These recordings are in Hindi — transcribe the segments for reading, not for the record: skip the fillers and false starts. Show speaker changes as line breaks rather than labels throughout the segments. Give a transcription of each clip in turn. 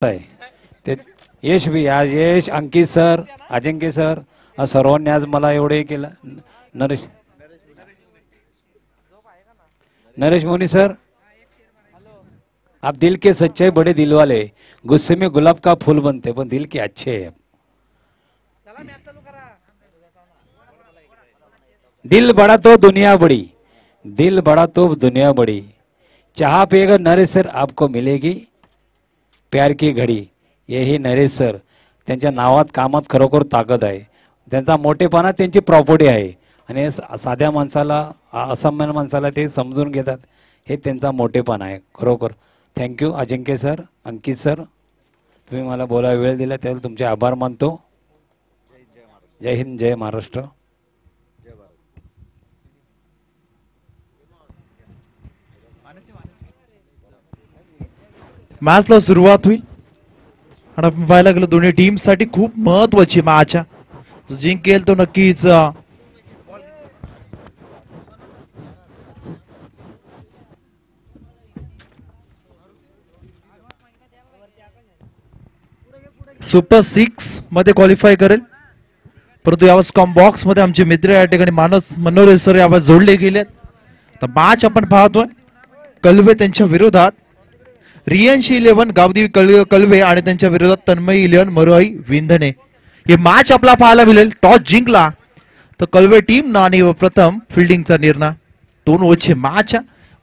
आहे ते यश भी आज यश अंकित सर अजिंक्य सर सर्वांनी आज मला एवढे केलं नरेश नरेश मोनी सर आप दिल के सच्चे बड़े दिल वाले गुस्से में गुलाब का फूल बनते पर दिल के अच्छे हैं दिल बड़ा तो दुनिया बड़ी दिल बड़ा तो दुनिया बड़ी चाह पिएगा नरेश सर आपको मिलेगी प्यार की घडी यही नरेश सर त्यांच्या नावात कामात खरोखर ताकद आहे त्यांचा मोठेपणा त्यांची प्रॉपर्टी आहे आणि साध्या माणसाला असामान्य माणसाला ते समजून घेतात हे त्यांचा मोठेपणा आहे खरोखर थँक्यू अजिंक्य सर अंकित सर तुम्ही मला बोलायला वेळ दिला त्याबद्दल तुमचे आभार मानतो जय हिंद जय महाराष्ट्र
मॅचला सुरुवात होईल आणि आपण पाहायला गेलो दोन्ही टीम साठी खूप महत्त्वाची मॅच आहे जिंकेल तो नक्कीच सुपर 6 मध्ये क्वालिफाय करेल परंतु यावेळेस कॉम्बॉक्स मध्ये आमचे मित्र या ठिकाणी मानस मनोरे सर यावेळेस जोडले गेलेत तर मॅच आपण पाहतोय कलवे त्यांच्या विरोधात रियांशी 11 गावदेवी कलवे आणि त्यांच्या विरोधात तन्मय 11 मरोई विंधने हे मॅच आपला पाहायला मिळेल टॉस जिंकला तर कलवे टीम ना आणि प्रथम फिल्डिंगचा निर्णय 2 ओव्हरची मॅच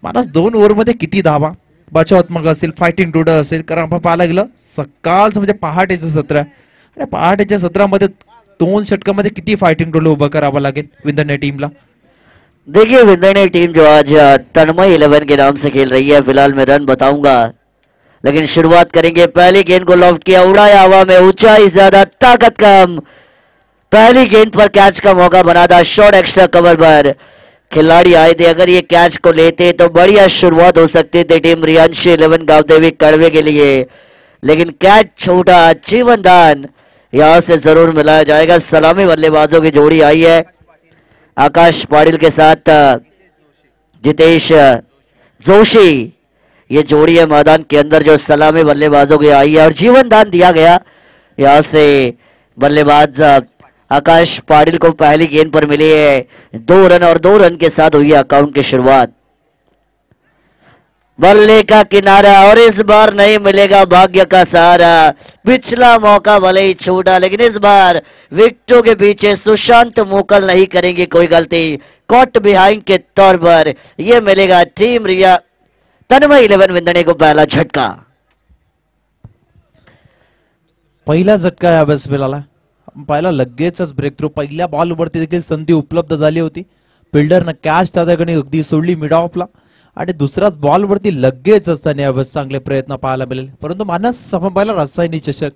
मानस 2 ओव्हर मध्ये किती धावा बचावात्मक असेल फायटिंग टोटल असेल कारण आपण पाहायला गेलं सकाळचं म्हणजे पहाटेचं सत्र आणि पहाटेच्या सत्रामध्ये 2 षटकामध्ये किती फाइटिंग टोटल उभं करावं लागेल विंधने टीमला
देखिए विंधने टीम जो आज तन्मय 11 के नाम से खेल रही है फिलहाल मैं रन बताऊंगा लेकिन शुरुआत करेंगे पहली गेंद को लॉफ्ट किया उड़ाया हवा में ऊंचाई ज्यादा ताकत कम पहली गेंद पर कैच का मौका बना था शॉर्ट एक्स्ट्रा कवर पर खिलाड़ी आए थे अगर ये कैच को लेते तो बढ़िया शुरुआत हो सकती थी टीम रियांशी 11 गावदेवी कड़वे के लिए लेकिन कैच छोटा जीवन दान यहां से जरूर मिलाया जाएगा सलामी बल्लेबाजों की जोड़ी आई है आकाश पाटिल के साथ जितेश जोशी ये जोड़ी है मैदान के अंदर जो सलामी बल्लेबाजों की आई है और जीवन दान दिया गया यहां से बल्लेबाज आकाश पाटिल को पहली गेंद पर मिली है 2 रन और 2 रन के साथ हुई अकाउंट की शुरुआत बल्ले का किनारा और इस बार नहीं मिलेगा भाग्य का सहारा पिछला मौका भले ही छूटा लेकिन इस बार विकेटों के पीछे सुशांत मोकल नहीं करेंगे कोई गलती कॉट बिहाइंड के तौर पर यह मिलेगा टीम रिया तन्मय 11 विंधने को पहला झटका
पहिला झटका यावेळेस मिळाला पाहिला लगेचच ब्रेक थ्रू पहिल्या बॉल वरती देखील संधी उपलब्ध झाली होती फिल्डरने कॅच त्या ठिकाणी अगदी सोडली मिड ऑफला आणि दुसऱ्याच बॉल वरती लगेच असताना यावेळेस चांगले प्रयत्न पाहायला मिळाले परंतु मानस आपण पाहिला रसायनी चषक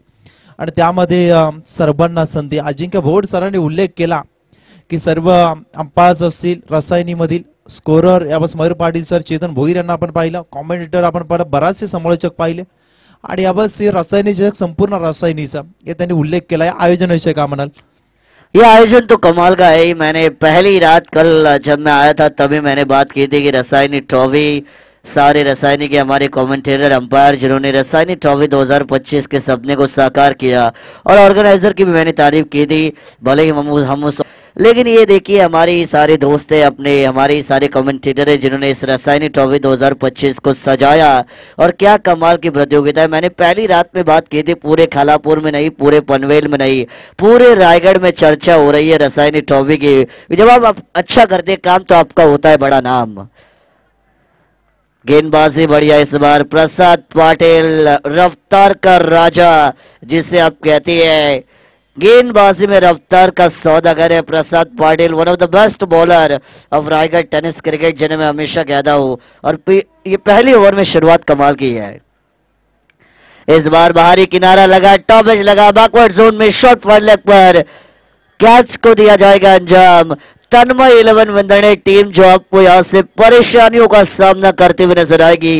आणि त्यामध्ये सर्वांना संधी अजिंक्य भोड सरांनी उल्लेख केला की सर्व अंपायर्स असतील रसायनी मधील स्कोरर यावेळेस मयूर पाटील सर चेतन भोईर यांना आपण पाहिलं कॉमेंटेटर आपण पाहिलं बराचसे समालोचक पाहिले आणि यावेळेस रसायनी चषक संपूर्ण रसायनीचा ये त्यांनी उल्लेख केला आयोजन विषय का म्हणाल
ये आयोजन तो कमाल का है मैंने पहली रात कल जब मैं आया था तभी मैंने बात की थी कि रसायनी ट्रॉफी सारे रसायनी के हमारे कमेंटेटर अंपायर जिन्होंने रसायनी ट्रॉफी 2025 के सपने को साकार किया और ऑर्गेनाइजर की भी मैंने तारीफ की थी भले ही हम उस लेकिन ये देखिए हमारी सारे दोस्त है अपने हमारे सारे कमेंटेटर है जिन्होंने इस रसायनी ट्रॉफी 2025 को सजाया और क्या कमाल की प्रतियोगिता है मैंने पहली रात में बात की थी पूरे खालापुर में नहीं पूरे पनवेल में नहीं पूरे रायगढ़ में चर्चा हो रही है रसायनी ट्रॉफी की जब आप अच्छा करते काम तो आपका होता है बड़ा नाम गेंदबाजी बढ़िया इस बार प्रसाद पाटिल रफ्तार का राजा जिसे आप कहते हैं गेंदबाजी में रफ्तार का सौदागर है Prasad Patil one of the best bowler of Raigad tennis cricket जिन्हें मैं हमेशा कहता हूं और ये पहली ओवर में शुरुआत कमाल की है इस बार बाहरी किनारा लगा टॉप एज लगा बैकवर्ड जोन में शॉर्ट फॉर लेग पर कैच को दिया जाएगा अंजाम तन्मय 11 विंधने टीम जो आपको यहां से परेशानियों का सामना करते हुए नजर आएगी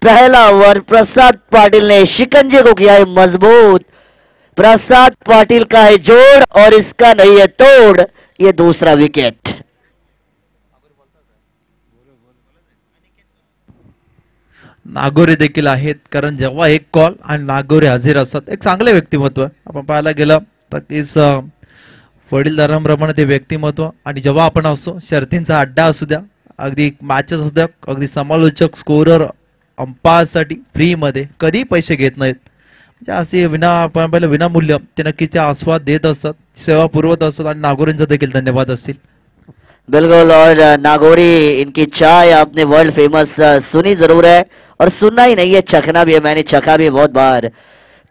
पहला ओवर प्रसाद पाटिल ने शिकंजे को किया है मजबूत प्रसाद पाटिल का है जोड़ और इसका नहीं है तोड़ ये दूसरा विकेट
नागोरे देखील आहेत, कारण जेव्हा एक कॉल आणि नागोरे हजर असतात एक चांगले व्यक्तिमत्व आहे. आपण पाहायला गेलं तर तीच वडीलधारांप्रमाणे ते व्यक्तिमत्व. आणि जेव्हा आपण असतो शर्तींचा अड्डा असू द्या, अगदी मॅचेस असू द्या, अगदी समालोचक स्कोरर अंपायरसाठी फ्री मध्ये कधी पैसे घेत नाहीत. म्हणजे असे आपण पहिलं विनामूल्य ते नक्कीच आस्वाद देत असतात, सेवा पुरवत असतात. आणि नागोरेंचा देखील धन्यवाद असतील.
बिल्कुल. और नागौरी इनकी चाय आपने वर्ल्ड फेमस सुनी जरूर है, और सुनना ही नहीं है, चखना भी है. मैंने चखा भी बहुत बार.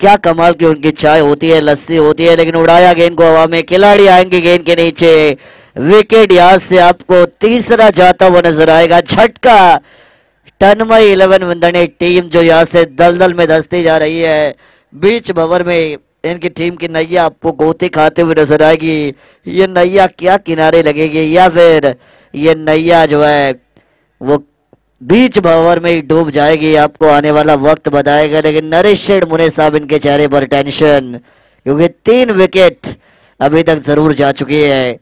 क्या कमाल की उनकी चाय होती है, लस्सी होती है. लेकिन उड़ाया गेंद को हवा में, खिलाड़ी आएंगे गेंद के नीचे, विकेट यहां से आपको तीसरा जाता हुआ नजर आएगा. झटका. तन्मय 11 विंदने टीम जो यहां से दलदल में धंसती जा रही है. बीच भंवर में इनकी टीम की नैया आपको गोते खाते हुए नजर आएगी. ये नैया क्या किनारे लगेगी, या फिर ये नैया जो है वो बीच भंवर में ही डूब जाएगी, आपको आने वाला वक्त बताएगा. लेकिन नरेश शेठ मुने साहब इनके चेहरे पर टेंशन, क्योंकि 3 विकेट अभी तक जरूर जा चुकी है.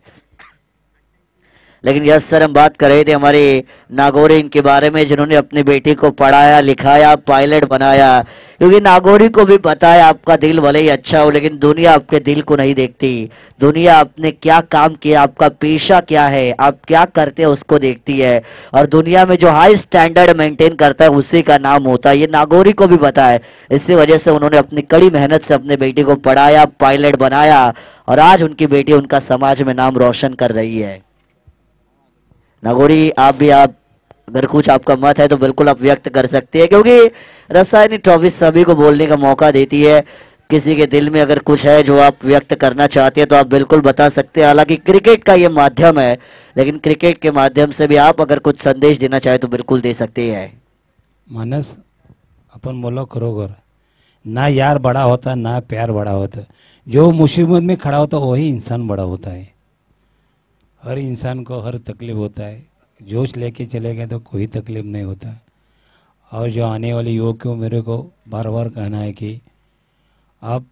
लेकिन यस सर, हम बात कर रहे थे हमारे नागौरी इनके बारे में, जिन्होंने अपनी बेटी को पढ़ाया लिखाया, पायलट बनाया. क्योंकि नागौरी को भी पता है आपका दिल भले ही अच्छा हो, लेकिन दुनिया आपके दिल को नहीं देखती. दुनिया आपने क्या काम किया, आपका पेशा क्या है, आप क्या करते हैं उसको देखती है. और दुनिया में जो हाई स्टैंडर्ड मेंटेन करता है उसी का नाम होता है. ये नागौरी को भी पता है. इसी वजह से उन्होंने अपनी कड़ी मेहनत से अपने बेटी को पढ़ाया, पायलट बनाया, और आज उनकी बेटी उनका समाज में नाम रोशन कर रही है. नागौरी, आप अगर कुछ आपका मत है तो बिल्कुल आप व्यक्त कर सकते हैं, क्योंकि रसायनी ट्रॉफी सभी को बोलने का मौका देती है. किसी के दिल में अगर कुछ है जो आप व्यक्त करना चाहते हैं तो आप बिल्कुल बता सकते हैं. हालांकि क्रिकेट का ये माध्यम है, लेकिन क्रिकेट के माध्यम से भी आप अगर कुछ संदेश देना चाहे तो बिल्कुल दे सकते हैं.
मानस, अपन बोलो खरोखर, ना यार बड़ा होता ना प्यार बड़ा होता. जो मुसीबत में खड़ा होता वही इंसान बड़ा होता है. हर इंसान को हर तकलीफ होता है. जोश लेके चले गए तो कोई तकलीफ नहीं होता. और जो आने वाले युवकों मेरे को बार बार कहना है कि आप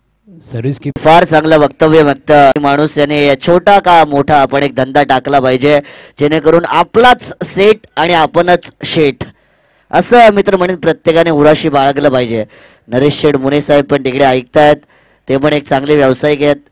सर्विस की.
फार चांगलं वक्तव्य व्यक्त माणूस याने छोटा का मोठा आपण एक धंदा टाकला पाहिजे, जेणेकरून आपलाच सेट आणि आपणच शेठ असं मित्र म्हणून प्रत्येकाने उराशी बाळगलं पाहिजे. नरेश शेठ मुने साहेब पण तिकडे ऐकतायत, ते पण एक चांगले व्यावसायिक आहेत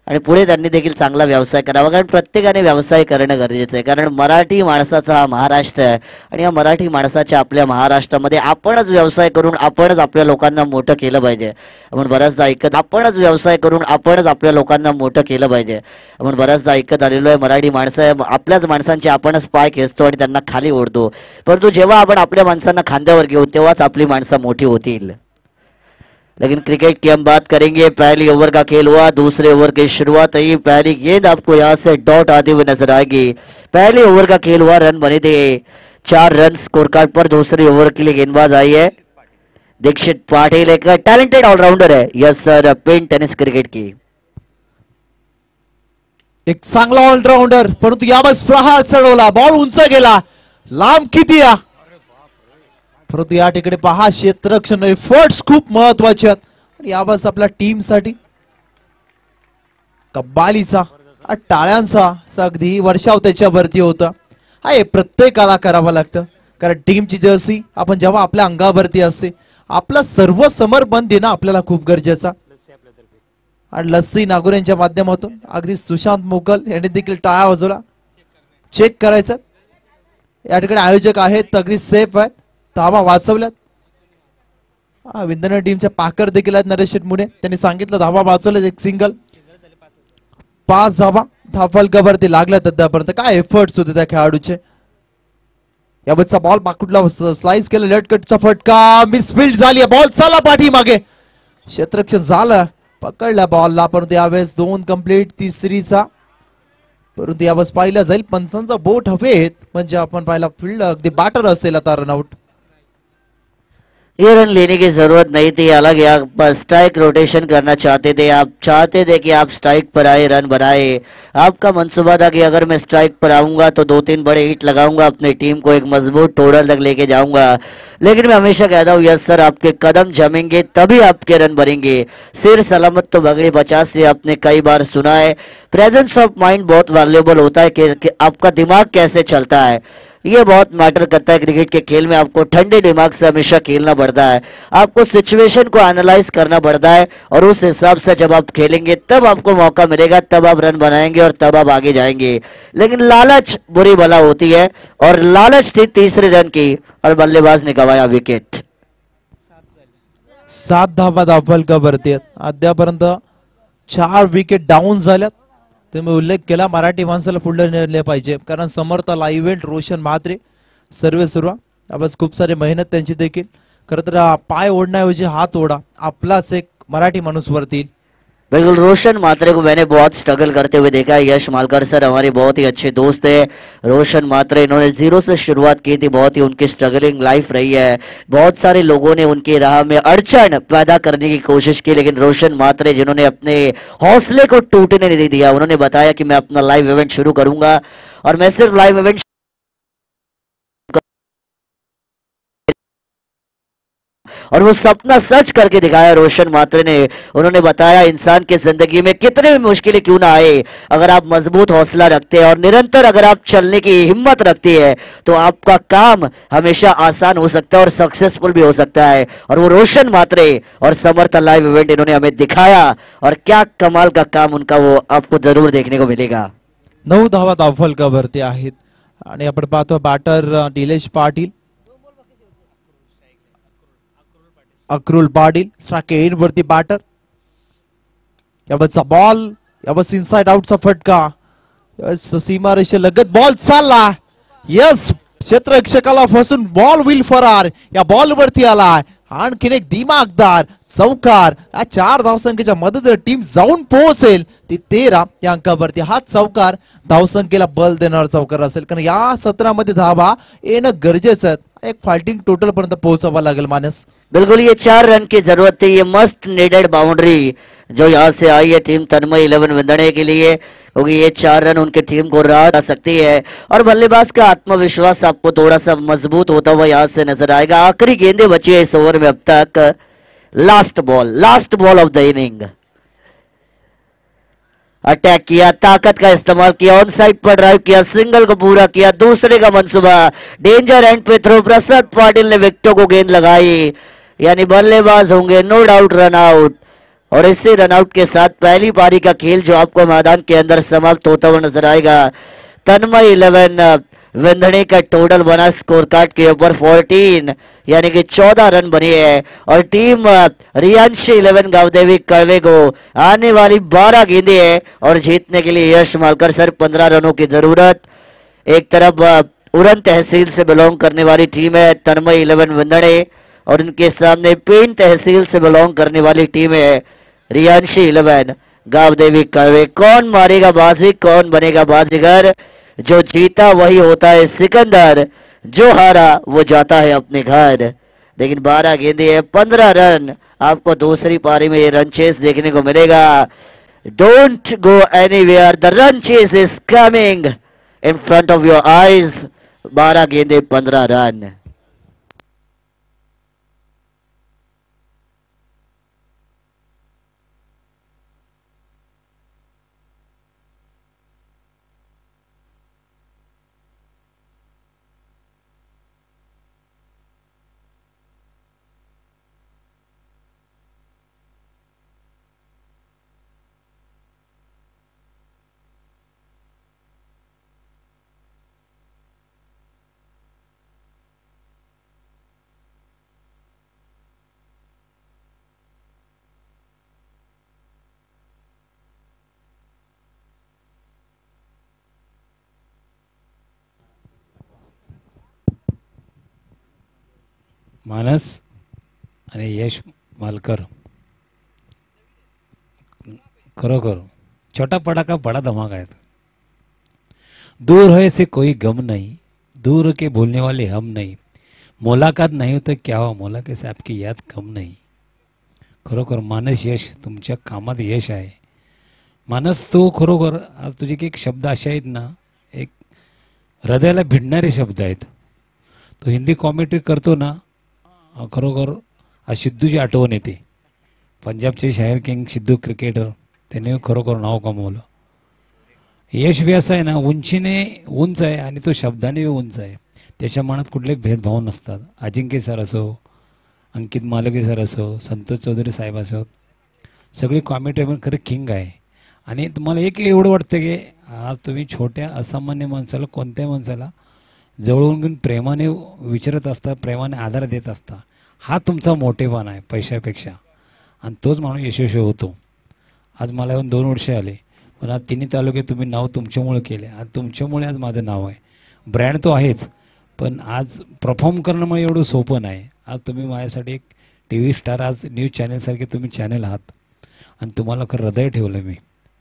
आणि पुढे त्यांनी देखील चांगला व्यवसाय करावा. कारण प्रत्येकाने व्यवसाय करणं गरजेचं आहे. कारण मराठी माणसाचा हा महाराष्ट्र आहे, आणि या मराठी माणसाच्या आपल्या महाराष्ट्रामध्ये आपणच व्यवसाय करून आपणच आपल्या लोकांना मोठं केलं पाहिजे. आपण बऱ्याचदा ऐकत आपणच व्यवसाय करून आपणच आपल्या लोकांना मोठं केलं पाहिजे. आपण बऱ्याचदा ऐकत आलेलो आहे, मराठी माणसं आहे, आपल्याच माणसांचे आपणच पाय खेचतो आणि त्यांना खाली ओढतो. परंतु जेव्हा आपण आपल्या माणसांना खांद्यावर घेऊ तेव्हाच आपली माणसं मोठी होतील. लेकिन क्रिकेट की हम बात करेंगे. पहली ओवर का खेल हुआ, दूसरे ओवर की शुरुआत हुई. पहली गेंद आपको यहाँ से डॉट आते हुए नजर आएगी. पहले ओवर का खेल हुआ, रन बने थे 4 रन स्कोर कार्ड पर. दूसरी ओवर के लिए गेंदबाज आई है दीक्षित पाटिल, एक टैलेंटेड ऑलराउंडर है. Yes sir, pen tennis cricket की
एक चांगला ऑलराउंडर, परंतु यावेळेस प्रहार चढवला, बॉल उंच गेला, लांब किती या. परंतु या ठिकाणी पहा क्षेत्ररक्षण एफर्ट्स खूप महत्वाचे आहेत. आणि यावेळेस आपल्या टीम साठी कब्बालीचा टाळ्यांचा अगदी वर्षाव त्याच्यावरती होता. हा हे प्रत्येकाला करावं लागतं, कारण टीमची जर्सी आपण जेव्हा आपल्या अंगावरती असते आपलं सर्व समर्पण देणं आपल्याला खूप गरजेचं. आणि लस्सी नागोरेंच्या माध्यमातून अगदी सुशांत मोकल यांनी देखील टाळ्या वाजवला. चेक करायचं, या ठिकाणी आयोजक आहेत अगदी सेफ आहेत, धावा वाचवल्यात. विंदना टीमचे पाकर देखील आहेत नरेश मुने, त्यांनी सांगितलं धावा वाचवल्यात, एक सिंगल, 5 धावा धाफलकावरती लागल्यात. अद्यापर्यंत काय एफर्ट्स होते त्या खेळाडूचे. यावरचा बॉल पाकुटला स्लाइस केलं, लेट कटचा फटका, मिसफिल्ड झाली, बॉल चला पाठीमागे, क्षेत्ररक्षण झालं, पकडला बॉलला. परंतु यावेळेस 2 कंप्लीट, तिसरीचा. परंतु यावेळेस पाहिलं जाईल पंचांचा बोट हवेत, म्हणजे आपण पाहिला फील्ड अगदी बॅटर असेल आता रनआउट.
ये रन लेने की जरूरत नहीं थी. हालांकि आप स्ट्राइक रोटेशन करना चाहते थे, आप चाहते थे कि आप स्ट्राइक पर आए, रन बनाए. आपका मंसूबा था कि अगर मैं स्ट्राइक पर आऊंगा तो 2-3 बड़े हिट लगाऊंगा, अपनी टीम को एक मजबूत टोटल तक लेके जाऊंगा. लेकिन मैं हमेशा कहता हूँ यस सर, आपके कदम जमेंगे तभी आपके रन बनेंगे. सिर सलामत तो बगड़ी 50 से आपने कई बार सुना है. प्रेजेंस ऑफ माइंड बहुत वैल्यूएबल होता है कि आपका दिमाग कैसे चलता है. ये बहुत मैटर करता है क्रिकेट के खेल में। आपको ठंडे दिमाग से हमेशा खेलना पड़ता है, आपको सिचुएशन को एनालाइज करना पड़ता है और उस हिसाब से जब आप खेलेंगे तब आपको मौका मिलेगा, तब आप रन बनाएंगे और तब आप आगे जाएंगे। लेकिन लालच बुरी बला होती है और लालच थी तीसरे रन की और बल्लेबाज ने गंवाया विकेट।
7 धावा धावफलकावरती आहेत. अद्यापर्यंत 4 विकेट डाऊन झाल्यात. तुम्ही उल्लेख केला मराठी माणसाला पुढे नेले पाहिजे, कारण समर्थाला इव्हेंट रोशन म्हात्रे सर्वे सुरुवा यावेळेस खूप सारी मेहनत त्यांची देखील. खरं तर पाय ओढण्याऐवजी हात ओढा, आपलाच एक मराठी माणूस वरती.
बिल्कुल, रोशन म्हात्रे को मैंने बहुत स्ट्रगल करते हुए देखा है। यश मालकर सर हमारे बहुत ही अच्छे दोस्त है। रोशन म्हात्रे इन्होंने 0 से शुरुआत की थी, बहुत ही उनकी स्ट्रगलिंग लाइफ रही है। बहुत सारे लोगों ने उनकी राह में अड़चन पैदा करने की कोशिश की, लेकिन रोशन म्हात्रे जिन्होंने अपने हौसले को टूटने नहीं दिया, उन्होंने बताया कि मैं अपना लाइव इवेंट शुरू करूंगा और मैं सिर्फ लाइव इवेंट और वो सपना सच करके दिखाया रोशन म्हात्रे ने। उन्होंने बताया इंसान की जिंदगी में कितने भी मुश्किलें क्यों ना आए, अगर आप मजबूत हौसला रखते हैं और निरंतर अगर आप चलने की हिम्मत रखते हैं तो आपका काम हमेशा आसान हो सकता है और सक्सेसफुल भी हो सकता है। और वो रोशन म्हात्रे और समर्थ लाइव इवेंट इन्होंने हमें दिखाया और क्या कमाल का काम उनका वो आपको जरूर देखने को मिलेगा।
9 धावा धावफलकावरती आहेत आणि आपण पाहतो batter Nilesh Patil, Akrul Patil strike end वरती बॅटर. यावरचा बॉल, यावर इनसाइड आउटचा फटका, सीमारेषे लगत बॉल चालला. यस, क्षेत्ररक्षकाला फसून बॉल विल फरार. या बॉल वरती आला आणखीन एक दिमागदार चौकार. या 4 धावसंख्येच्या मदतीने टीम जाऊन पोहोचेल ती 13 या अंकावरती. हा चौकार धावसंख्येला बल देणार चौकार असेल, कारण या सत्रामध्ये धावा येणं गरजेचं आहे. एक फाल्टिंग टोटल पर्यंत पोहोचावा लागेल मानस.
बिल्कुल, ये 4 रन की जरूरत थी, ये मस्ट नीडेड बाउंड्री जो यहाँ से आई है टीम तन्मय 11 विंदणे के लिए, क्योंकि ये 4 रन उनके टीम को राहत आ सकती है और बल्लेबाज का आत्मविश्वास आपको थोड़ा सा मजबूत होता हुआ यहाँ से नजर आएगा। आखिरी गेंदें बची है इस ओवर में अब तक। Last ball of the inning. Attack किया, ताकत का इस्तेमाल किया, ऑन साइड पर ड्राइव किया, सिंगल को पूरा किया, दूसरे का मंसूबा, डेंजर एंड पे थ्रो। प्रसाद पाटिल ने विकेटों को गेंद लगाई, यानी बल्लेबाज होंगे नो डाउट रन आउट। और इसी रन आउट के साथ पहली पारी का खेल जो आपको मैदान के अंदर समाप्त होता हुआ नजर आएगा। तन्मय 11 विंदणे का टोटल बना स्कोर कार्ड के ऊपर 14, यानी कि 14 रन बने हैं और टीम रियांशी 11 गावदेवी कड़वे को आने वाली 12 गेंदें हैं और जीतने के लिए यश मालकर सर 15 रनों की जरूरत। एक तरफ उड़न तहसील से बिलोंग करने वाली टीम है तन्मय 11 विंदणे और इनके सामने पेन तहसील से बिलोंग करने वाली टीम है रियांशी 11 गावदेवी कड़वे। कौन मारेगा बाजी, कौन बनेगा बाजीगर? जो जीता वही होता है सिकंदर, जो हारा वो जाता है अपने घर। लेकिन 12 गेंदे है, 15 रन आपको दूसरी पारी में ये रन चेस देखने को मिलेगा। Don't go anywhere, the run chase is coming in front of your eyes. 12 गेंदे 15 रन।
मानस आणि यश मालकर खरोखर छोटा पटाखा बड़ा धमाका है। दूर है से कोई गम नहीं, दूर के भूलने वाले हम नहीं, मुलाकात नहीं हो तो क्या हो, मुलाकात से आपकी याद कम नहीं। खरोखर मानस यश तुमच्या कामात यश आहे। मानस तो खरोखर आज तुझे एक शब्द असे आहेत ना, एक हृदयाला भिडणारे शब्द आहेत। तो हिंदी कॉमेंट्री करतो ना, खरोखर आज सिद्धूची आठवण येते। पंजाबचे शाहीर किंग सिद्धू क्रिकेटर, त्याने खरोखर नाव कमवलं। यश भी असं आहे ना, उंचीने उंच आहे आणि तो शब्दाने भी उंच आहे। त्याच्या मनात कुठले भेदभाव नसतात. अजिंक्य सर असो, अंकित मालगे सर असो, संतोष चौधरी साहेब असो, सगळी कॉमेंटेबल खरं किंग आहे. आणि तुम्हाला एक एवढं वाटतं की आज तुम्ही छोट्या असामान्य माणसाला, कोणत्याही माणसाला जवळून घेऊन प्रेमाने विचारत असता, प्रेमाने आधार देत असता. हा तुमचा मोठेपणा आहे पैशापेक्षा, आणि तोच माणूस यशस्वी होतो. आज मला येऊन 2 वर्ष आले, पण आज तिन्ही तालुके तुम्ही नाव तुमच्यामुळे केले, आणि तुमच्यामुळे आज माझं नाव आहे. ब्रँड तो आहेच, पण आज परफॉर्म करणं मला एवढं सोपं नाही. आज तुम्ही माझ्यासाठी एक TV स्टार, आज न्यूज चॅनलसारखे तुम्ही चॅनल आहात, आणि तुम्हाला खरं हृदय ठेवलं मी,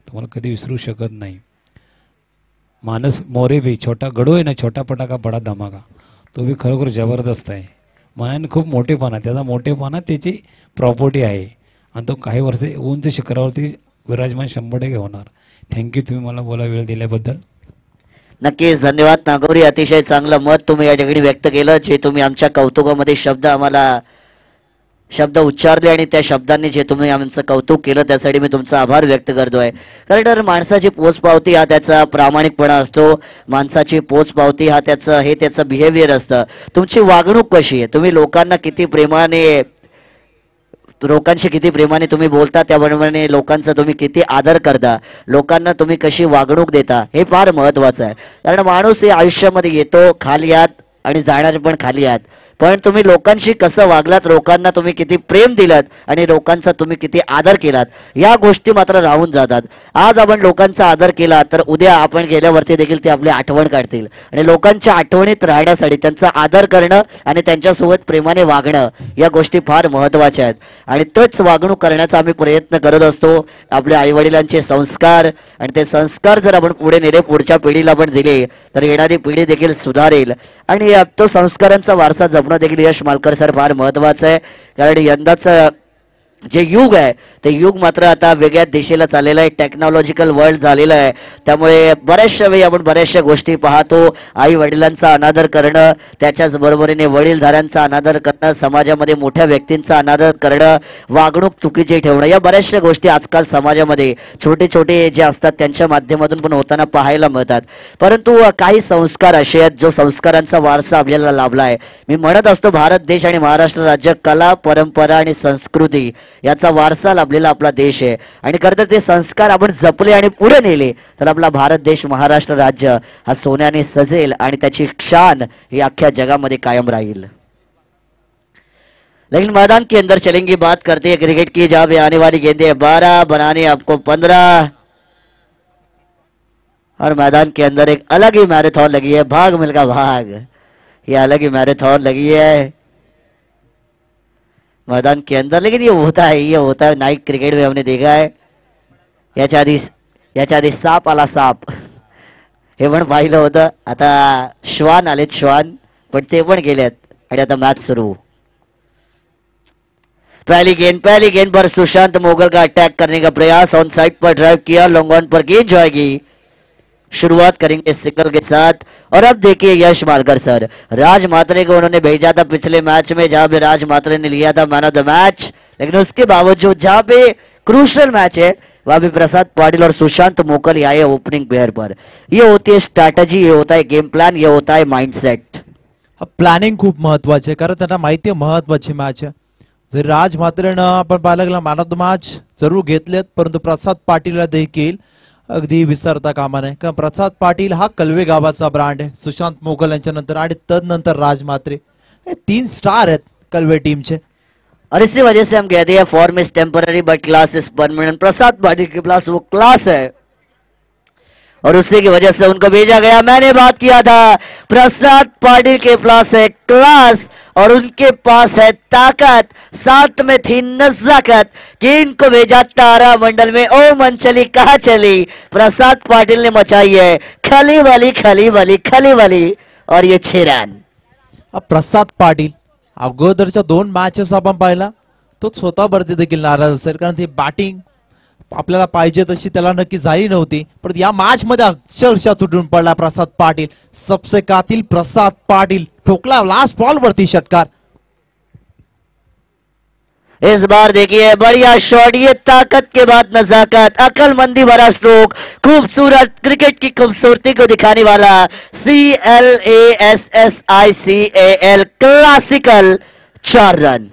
तुम्हाला कधी विसरू शकत नाही. मानस मोरे भी छोटा गडू आहे ना, छोटा पटाका बडा धमाका, तो भी खरोखर जबरदस्त आहे. मनाने खूप मोठेपणा, त्याचा मोठेपणा त्याची प्रॉपर्टी आहे, आणि तो काही वर्ष उंच शिखरावरती विराजमान 100% होणार. थँक्यू तुम्ही मला बोला वेळ दिल्याबद्दल.
नक्कीच धन्यवाद नागोरी. अतिशय चांगलं मत तुम्ही या ठिकाणी व्यक्त केलं. जे तुम्ही आमच्या कौतुकामध्ये शब्द उच्चारले आणि त्या शब्दांनी जे तुम्ही आमचं कौतुक केलं त्यासाठी मी तुमचा आभार व्यक्त करतोय. कारण माणसाची पोचपावती हा त्याचा प्रामाणिकपणा असतो. माणसाची पोचपावती हा त्याचं बिहेवियर असतं. तुमची वागणूक कशी आहे, तुम्ही लोकांना किती प्रेमाने, लोकांशी किती प्रेमाने तुम्ही बोलता, त्याप्रमाणे लोकांचा तुम्ही किती आदर करता, लोकांना तुम्ही कशी वागणूक देता, हे फार महत्त्वाचं आहे. कारण माणूस हे आयुष्यामध्ये येतो खाली आत आणि जाणारे पण खाली आत, पण तुम्ही लोकांशी कसं वागलात, लोकांना तुम्ही किती प्रेम दिलात आणि लोकांचा तुम्ही किती आदर केलात, या गोष्टी मात्र राहून जातात. आज आपण लोकांचा आदर केला तर उद्या आपण गेल्यावरती देखील ते आपली आठवण काढतील, आणि लोकांच्या आठवणीत राहण्यासाठी त्यांचा आदर करणं आणि त्यांच्यासोबत प्रेमाने वागणं या गोष्टी फार महत्त्वाच्या आहेत. आणि तोच वागणूक करण्याचा आम्ही प्रयत्न करत असतो. आपल्या आईवडिलांचे संस्कार, आणि ते संस्कार जर आपण पुढे नेले, पुढच्या पिढीला पण दिले, तर येणारी पिढी देखील सुधारेल. आणि तो संस्कारांचा वारसा जपणं देखील यश मालकर सर फार महत्त्वाचं आहे. कारण यंदाचं जे युग आहे ते युग मात्र आता वेगळ्या दिशेला चाललेलं आहे. टेक्नॉलॉजिकल वर्ल्ड झालेलं आहे. त्यामुळे बऱ्याचशा वेळी आपण बऱ्याचशा गोष्टी पाहतो. आई वडिलांचा अनादर करणं, त्याच्याच बरोबरीने वडीलधाऱ्यांचा अनादर करणं, समाजामध्ये मोठ्या व्यक्तींचा अनादर करणं, वागणूक चुकीची ठेवणं, या बऱ्याचशा गोष्टी आजकाल समाजामध्ये छोटे छोटे जे असतात त्यांच्या माध्यमातून पण होताना पाहायला मिळतात. परंतु काही संस्कार असे आहेत जो संस्कारांचा वारसा आपल्याला लाभला आहे. मी म्हणत असतो भारत देश आणि महाराष्ट्र राज्य कला, परंपरा आणि संस्कृती याचा वारसा लाभलेला आपला देश आहे. आणि खरं तर ते संस्कार आपण जपले आणि पुढे नेले तर आपला भारत देश, महाराष्ट्र राज्य हा सोन्याने सजेल आणि त्याची शान ही अख्ख्या जगामध्ये कायम राहील. लेकिन मैदान के अंदर चलेंगे, बात करते हैं क्रिकेट की, जहां पे आने वाली गेंदें 12 बनाने आपको 15, और मैदान के अंदर एक अलग ही मैराथन लगी है, भाग मिलका भाग, ये अलग ही मैराथन लगी है मैदान के अंदर. लेकिन ये होता है नाइट क्रिकेट में हमने देखा है. याच्या आधी साप आला, साप हे पण पाहिलं होतं. आता श्वान आलेत, श्वान, पण ते पण गेलेत. आणि आता मॅच सुरू. पहली गेंद पर सुशांत मोगल का अटैक करने का प्रयास, ऑन साइड पर ड्राइव किया, लॉन्ग ऑन पर गेंद जाएगी. शुरुआत करेंगे सिंगल के साथ. और अब देखिए यश मालकर सर, राज मात्रे को उन्होंने भेजा था पिछले मैच में, जहां पे राज मात्रे ने लिया था मैन ऑफ द मैच. लेकिन उसके बावजूद जहां पे क्रूशल मैच है वहां पे प्रसाद पाटिल और सुशांत मोकल आए ओपनिंग पेयर पर. ये होती है स्ट्रॅटेजी, ये होता है गेम प्लॅन, ये होता है माइंडसेट.
प्लॅनिंग खूप महत्वाची आहे, कारण त्यांना माहिती आहे महत्वाची मॅच आहे. जर राज मात्रेनं आपण पाहायला गेला मॅन ऑफ द मॅच जरूर घेतलेत, परंतु प्रसाद पाटीलला देखील अगदी विसरता कामा नये. कारण प्रसाद पाटील हा कलवे गावाचा ब्रँड आहे. सुशांत मोगल यांच्या नंतर आणि तदनंतर राज मात्रे, हे 3 स्टार आहेत कलवे टीमचे.
और इसी वजह से हम कहते हैं form is temporary but class is permanent. Prasad Patil के पास वो क्लास है और उसी की वजह से उनको भेजा गया. मैंने बात किया था प्रसाद पाटिल के पास है क्लास और उनके पास है ताकत, साथ में थी नजाकत कि इनको भेजा तारा मंडल में. ओ मन चली कहा चली, प्रसाद पाटिल ने मचाई है खली वाली खली वाली खली वाली, और ये 6 रन.
प्रसाद पाटील अगोदरच्या 2 मॅचेस आपण पाहिला तो स्वतःवरती देखील नाराज असेल, कारण ती बॅटिंग आपल्याला पाहिजे तशी त्याला नक्की झाली नव्हती. पण या मॅच मध्ये अक्षरशः तुटून पडला प्रसाद पाटील. सबसे कातिल प्रसाद पाटील ठोकला लास्ट बॉल वरती षटकार.
इस बार देखिए बढ़िया शॉट, ये ताकत के बाद नजाकत, अकलमंदी भरा स्ट्रोक, खूबसूरत क्रिकेट की खूबसूरती को दिखाने वाला CLASSICAL क्लासिकल 4 रन।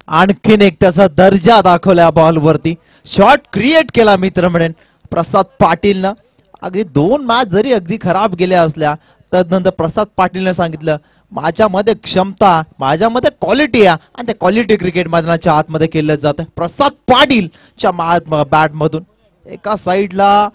आणखीन एक त्याचा दर्जा दाखवला बॉलवरती, शॉट क्रिएट केला मित्र म्हणेन प्रसाद पाटीलनं। अगदी 2 मॅच जरी अगदी खराब गेल्या असल्या तदनंतर प्रसाद पाटीलने सांगितलं माझ्यामध्ये क्षमता, माझ्यामध्ये क्वालिटी आहे आणि त्या क्वालिटी क्रिकेट मैदानाच्या आतमध्ये केलं जातं। प्रसाद पाटीलच्या बॅट मधून एका साइडला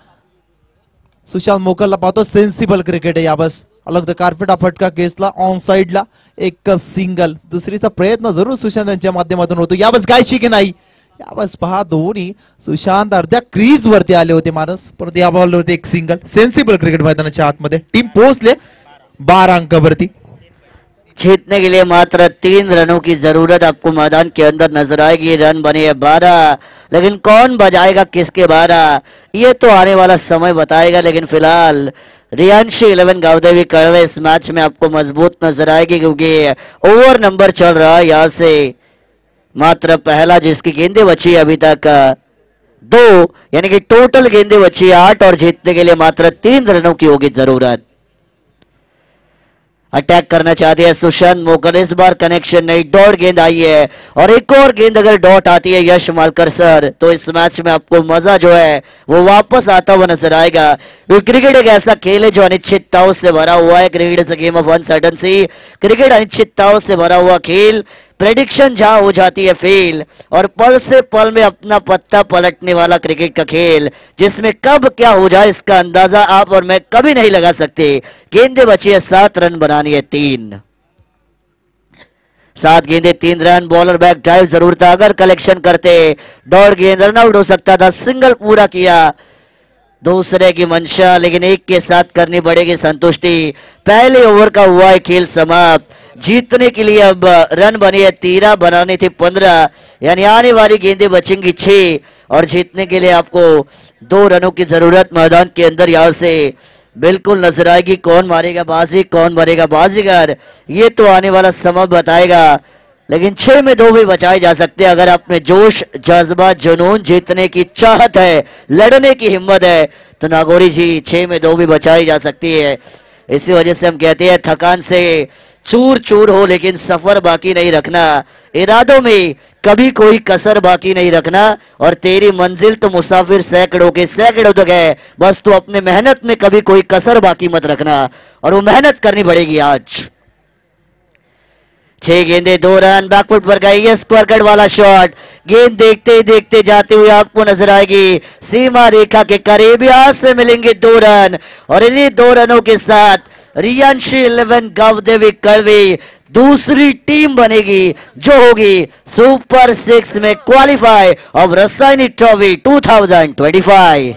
सुशांत मोकलला पाहतो, सेन्सिबल क्रिकेट आहे यावेळेस, अलग द कार्पेट हा फटका केसला ऑन साइडला एक सिंगल। दुसरीचा प्रयत्न जरूर सुशांत यांच्या माध्यमातून होतो, यावेळेस गायची की नाही यावेळेस पहा दोन्ही सुशांत अर्ध्या क्रीज वरती आले होते मानस, परंतु या बॉल वरती एक सिंगल। सेन्सिबल क्रिकेट मैदानाच्या आतमध्ये टीम पोहोचले 12 अंकावरती।
जीतने के लिए मात्र 3 रनों की जरूरत आपको मैदान के अंदर नजर आएगी। रन बने हैं 12, लेकिन कौन बजाएगा किसके 12 ये तो आने वाला समय बताएगा। लेकिन फिलहाल रियांशी 11 गावदेवी कड़वे इस मैच में आपको मजबूत नजर आएगी, क्योंकि ओवर नंबर चल रहा है यहाँ से मात्र पहला, जिसकी गेंदें बची अभी तक 2, यानी कि टोटल गेंदें बची 8 और जीतने के लिए मात्र 3 रनों की होगी जरूरत। अटैक करना चाहते हैं सुशांत मोकर, इस बार कनेक्शन नहीं, डॉट गेंद आई है और एक और गेंद अगर डॉट आती है यश मालकर सर तो इस मैच में आपको मजा जो है वो वापस आता हुआ नजर आएगा। क्रिकेट एक ऐसा खेल है जो अनिश्चितताओं से भरा हुआ है। Cricket is a game of uncertainty, cricket अनिश्चितताओं से भरा हुआ खेल, प्रेडिक्शन जहां हो जाती है फेल, और पल से पल में अपना पत्ता पलटने वाला क्रिकेट का खेल, जिसमें कब क्या हो जाए इसका अंदाजा आप और मैं कभी नहीं लगा सकते। गेंदें बची है 7 रन बनानी है 3, 7 गेंदें 3 रन। बॉलर बैक ड्राइव जरूर था, अगर कलेक्शन करते डॉट गेंद रन आउट हो सकता था। सिंगल पूरा किया दूसरे की मंशा, लेकिन एक के साथ करनी पड़ेगी संतुष्टि। पहले ओवर का हुआ है खेल समाप्त। जीतने के लिए अब रन बने 13, बनानी थी 15, यानी आने वाली गेंदें बचेंगी 6 और जीतने के लिए आपको 2 रनों की जरूरत मैदान के अंदर यहाँ से बिल्कुल नजर आएगी। कौन मारेगा बाजी, कौन मारेगा बाजीगर, ये तो आने वाला समय बताएगा। लेकिन 6 में 2 भी बचाए जा सकते हैं अगर आप में जोश, जज्बा, जुनून, जीतने की चाहत है, लड़ने की हिम्मत है तो नागौरी जी 6 में 2 भी बचाई जा सकती है। इसी वजह से हम कहते हैं थकान से चूर चूर हो लेकिन सफर बाकी नहीं रखना, इरादों में कभी कोई कसर बाकी नहीं रखना, और तेरी मंजिल तो मुसाफिर सैकड़ों के सैकड़ों तक है, बस तू अपने मेहनत में कभी कोई कसर बाकी मत रखना, और वो मेहनत करनी पड़ेगी आज। 6 गेंदें 2 रन, बैकफुट पर गई, ये स्क्वायर कट वाला शॉट, गेंद देखते ही देखते जाते हुए आपको नजर आएगी सीमा रेखा के करीब, यहां से मिलेंगे 2 रन, और इन्हीं 2 रनों के साथ रियांशी 11 गावदेवी कड़वी दूसरी टीम बनेगी जो होगी सुपर 6 में क्वालिफाई ऑफ रसायनी ट्रॉफी 2025।